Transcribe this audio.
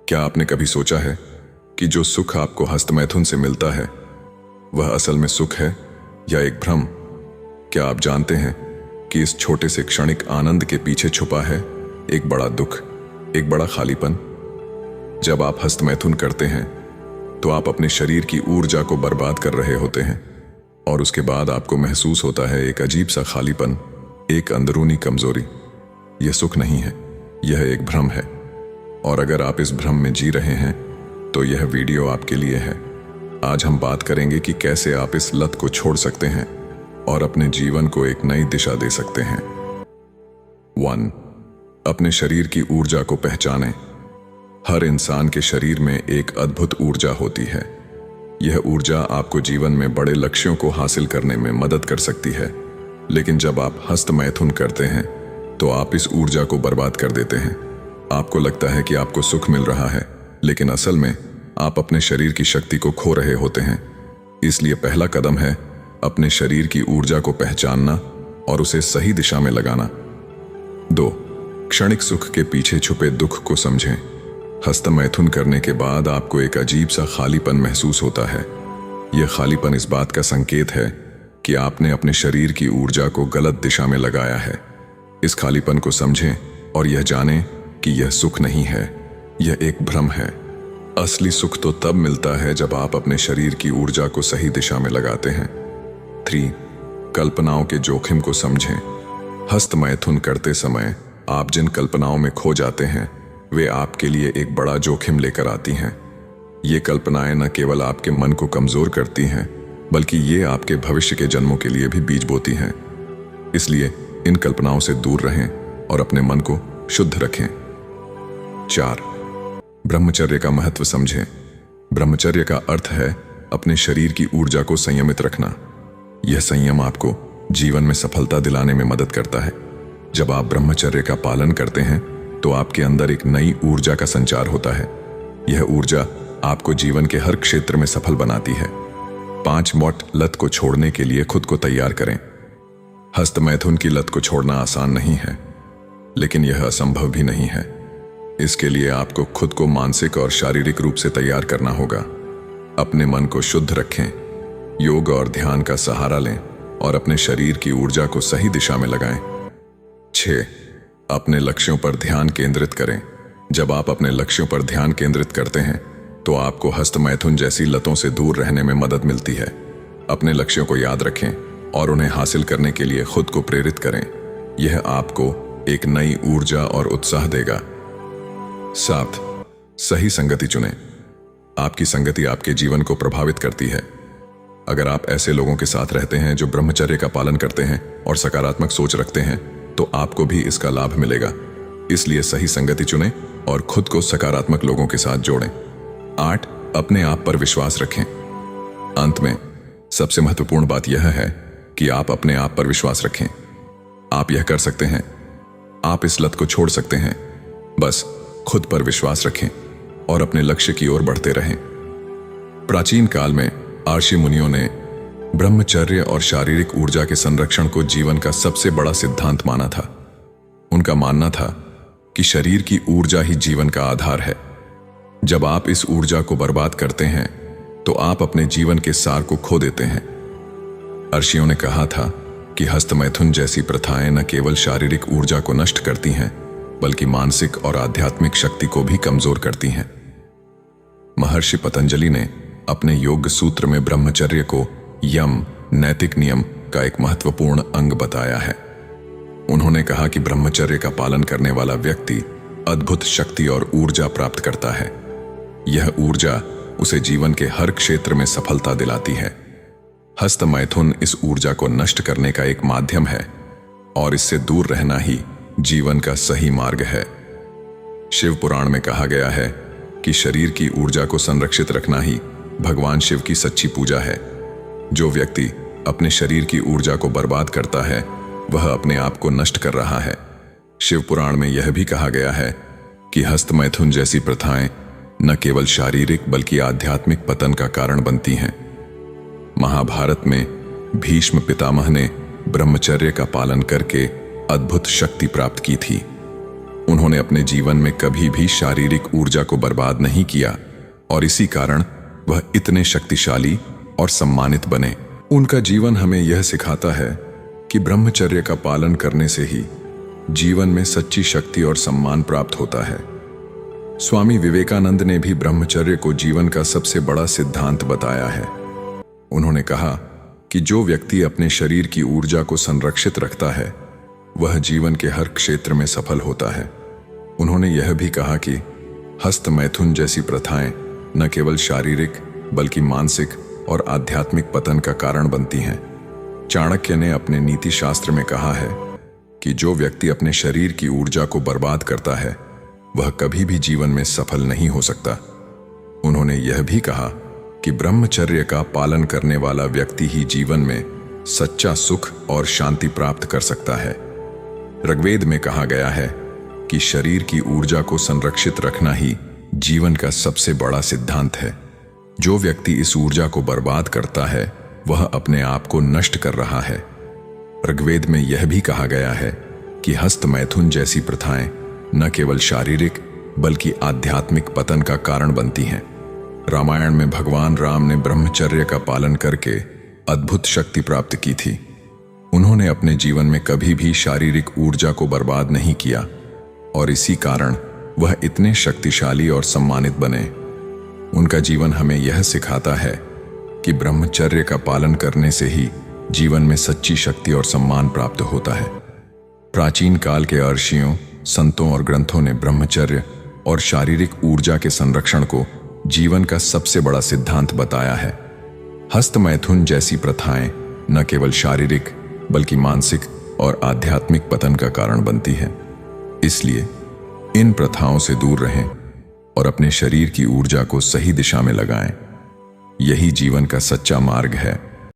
क्या आपने कभी सोचा है कि जो सुख आपको हस्तमैथुन से मिलता है वह असल में सुख है या एक भ्रम? क्या आप जानते हैं कि इस छोटे से क्षणिक आनंद के पीछे छुपा है एक बड़ा दुख, एक बड़ा खालीपन? जब आप हस्तमैथुन करते हैं तो आप अपने शरीर की ऊर्जा को बर्बाद कर रहे होते हैं और उसके बाद आपको महसूस होता है एक अजीब सा खालीपन, एक अंदरूनी कमजोरी। यह सुख नहीं है, यह एक भ्रम है। और अगर आप इस भ्रम में जी रहे हैं तो यह वीडियो आपके लिए है। आज हम बात करेंगे कि कैसे आप इस लत को छोड़ सकते हैं और अपने जीवन को एक नई दिशा दे सकते हैं। 1. अपने शरीर की ऊर्जा को पहचानें। हर इंसान के शरीर में एक अद्भुत ऊर्जा होती है। यह ऊर्जा आपको जीवन में बड़े लक्ष्यों को हासिल करने में मदद कर सकती है, लेकिन जब आप हस्तमैथुन करते हैं तो आप इस ऊर्जा को बर्बाद कर देते हैं। आपको लगता है कि आपको सुख मिल रहा है, लेकिन असल में आप अपने शरीर की शक्ति को खो रहे होते हैं। इसलिए पहला कदम है अपने शरीर की ऊर्जा को पहचानना और उसे सही दिशा में लगाना। 2. क्षणिक सुख के पीछे छुपे दुख को समझें। हस्तमैथुन करने के बाद आपको एक अजीब सा खालीपन महसूस होता है। यह खालीपन इस बात का संकेत है कि आपने अपने शरीर की ऊर्जा को गलत दिशा में लगाया है। इस खालीपन को समझें और यह जानें कि यह सुख नहीं है, यह एक भ्रम है। असली सुख तो तब मिलता है जब आप अपने शरीर की ऊर्जा को सही दिशा में लगाते हैं। 3. कल्पनाओं के जोखिम को समझें। हस्तमैथुन करते समय आप जिन कल्पनाओं में खो जाते हैं वे आपके लिए एक बड़ा जोखिम लेकर आती हैं। ये कल्पनाएं न केवल आपके मन को कमजोर करती हैं, बल्कि ये आपके भविष्य के जन्मों के लिए भी बीज बोती हैं। इसलिए इन कल्पनाओं से दूर रहें और अपने मन को शुद्ध रखें। 4. ब्रह्मचर्य का महत्व समझें। ब्रह्मचर्य का अर्थ है अपने शरीर की ऊर्जा को संयमित रखना। यह संयम आपको जीवन में सफलता दिलाने में मदद करता है। जब आप ब्रह्मचर्य का पालन करते हैं तो आपके अंदर एक नई ऊर्जा का संचार होता है। यह ऊर्जा आपको जीवन के हर क्षेत्र में सफल बनाती है। 5 वॉट लत को छोड़ने के लिए खुद को तैयार करें। हस्तमैथुन की लत को छोड़ना आसान नहीं है, लेकिन यह असंभव भी नहीं है। इसके लिए आपको खुद को मानसिक और शारीरिक रूप से तैयार करना होगा। अपने मन को शुद्ध रखें, योग और ध्यान का सहारा लें और अपने शरीर की ऊर्जा को सही दिशा में लगाएं। 6. अपने लक्ष्यों पर ध्यान केंद्रित करें। जब आप अपने लक्ष्यों पर ध्यान केंद्रित करते हैं तो आपको हस्तमैथुन जैसी लतों से दूर रहने में मदद मिलती है। अपने लक्ष्यों को याद रखें और उन्हें हासिल करने के लिए खुद को प्रेरित करें। यह आपको एक नई ऊर्जा और उत्साह देगा। 7. सही संगति चुनें। आपकी संगति आपके जीवन को प्रभावित करती है। अगर आप ऐसे लोगों के साथ रहते हैं जो ब्रह्मचर्य का पालन करते हैं और सकारात्मक सोच रखते हैं तो आपको भी इसका लाभ मिलेगा। इसलिए सही संगति चुनें और खुद को सकारात्मक लोगों के साथ जोड़ें। 8. अपने आप पर विश्वास रखें। अंत में सबसे महत्वपूर्ण बात यह है कि आप अपने आप पर विश्वास रखें। आप यह कर सकते हैं, आप इस लत को छोड़ सकते हैं। बस खुद पर विश्वास रखें और अपने लक्ष्य की ओर बढ़ते रहें। प्राचीन काल में ऋषि मुनियों ने ब्रह्मचर्य और शारीरिक ऊर्जा के संरक्षण को जीवन का सबसे बड़ा सिद्धांत माना था। उनका मानना था कि शरीर की ऊर्जा ही जीवन का आधार है। जब आप इस ऊर्जा को बर्बाद करते हैं तो आप अपने जीवन के सार को खो देते हैं। ऋषियों ने कहा था कि हस्तमैथुन जैसी प्रथाएं न केवल शारीरिक ऊर्जा को नष्ट करती हैं, बल्कि मानसिक और आध्यात्मिक शक्ति को भी कमजोर करती हैं। महर्षि पतंजलि ने अपने योग सूत्र में ब्रह्मचर्य को यम, नैतिक नियम का एक महत्वपूर्ण अंग बताया है। उन्होंने कहा कि ब्रह्मचर्य का पालन करने वाला व्यक्ति अद्भुत शक्ति और ऊर्जा प्राप्त करता है। यह ऊर्जा उसे जीवन के हर क्षेत्र में सफलता दिलाती है। हस्तमैथुन इस ऊर्जा को नष्ट करने का एक माध्यम है और इससे दूर रहना ही जीवन का सही मार्ग है। शिव पुराण में कहा गया है कि शरीर की ऊर्जा को संरक्षित रखना ही भगवान शिव की सच्ची पूजा है। जो व्यक्ति अपने शरीर की ऊर्जा को बर्बाद करता है वह अपने आप को नष्ट कर रहा है। शिव पुराण में यह भी कहा गया है कि हस्तमैथुन जैसी प्रथाएं न केवल शारीरिक बल्कि आध्यात्मिक पतन का कारण बनती हैं। महाभारत में भीष्म पितामह ने ब्रह्मचर्य का पालन करके अद्भुत शक्ति प्राप्त की थी। उन्होंने अपने जीवन में कभी भी शारीरिक ऊर्जा को बर्बाद नहीं किया और इसी कारण वह इतने शक्तिशाली और सम्मानित बने। उनका जीवन हमें यह सिखाता है कि ब्रह्मचर्य का पालन करने से ही जीवन में सच्ची शक्ति और सम्मान प्राप्त होता है। स्वामी विवेकानंद ने भी ब्रह्मचर्य को जीवन का सबसे बड़ा सिद्धांत बताया है। उन्होंने कहा कि जो व्यक्ति अपने शरीर की ऊर्जा को संरक्षित रखता है वह जीवन के हर क्षेत्र में सफल होता है। उन्होंने यह भी कहा कि हस्त मैथुन जैसी प्रथाएं न केवल शारीरिक बल्कि मानसिक और आध्यात्मिक पतन का कारण बनती हैं। चाणक्य ने अपने नीति शास्त्र में कहा है कि जो व्यक्ति अपने शरीर की ऊर्जा को बर्बाद करता है वह कभी भी जीवन में सफल नहीं हो सकता। उन्होंने यह भी कहा कि ब्रह्मचर्य का पालन करने वाला व्यक्ति ही जीवन में सच्चा सुख और शांति प्राप्त कर सकता है। ऋग्वेद में कहा गया है कि शरीर की ऊर्जा को संरक्षित रखना ही जीवन का सबसे बड़ा सिद्धांत है। जो व्यक्ति इस ऊर्जा को बर्बाद करता है वह अपने आप को नष्ट कर रहा है। ऋग्वेद में यह भी कहा गया है कि हस्त मैथुन जैसी प्रथाएं न केवल शारीरिक बल्कि आध्यात्मिक पतन का कारण बनती हैं। रामायण में भगवान राम ने ब्रह्मचर्य का पालन करके अद्भुत शक्ति प्राप्त की थी। उन्होंने अपने जीवन में कभी भी शारीरिक ऊर्जा को बर्बाद नहीं किया और इसी कारण वह इतने शक्तिशाली और सम्मानित बने। उनका जीवन हमें यह सिखाता है कि ब्रह्मचर्य का पालन करने से ही जीवन में सच्ची शक्ति और सम्मान प्राप्त होता है। प्राचीन काल के ऋषियों, संतों और ग्रंथों ने ब्रह्मचर्य और शारीरिक ऊर्जा के संरक्षण को जीवन का सबसे बड़ा सिद्धांत बताया है। हस्त मैथुन जैसी प्रथाएं न केवल शारीरिक बल्कि मानसिक और आध्यात्मिक पतन का कारण बनती है। इसलिए इन प्रथाओं से दूर रहें और अपने शरीर की ऊर्जा को सही दिशा में लगाएं। यही जीवन का सच्चा मार्ग है।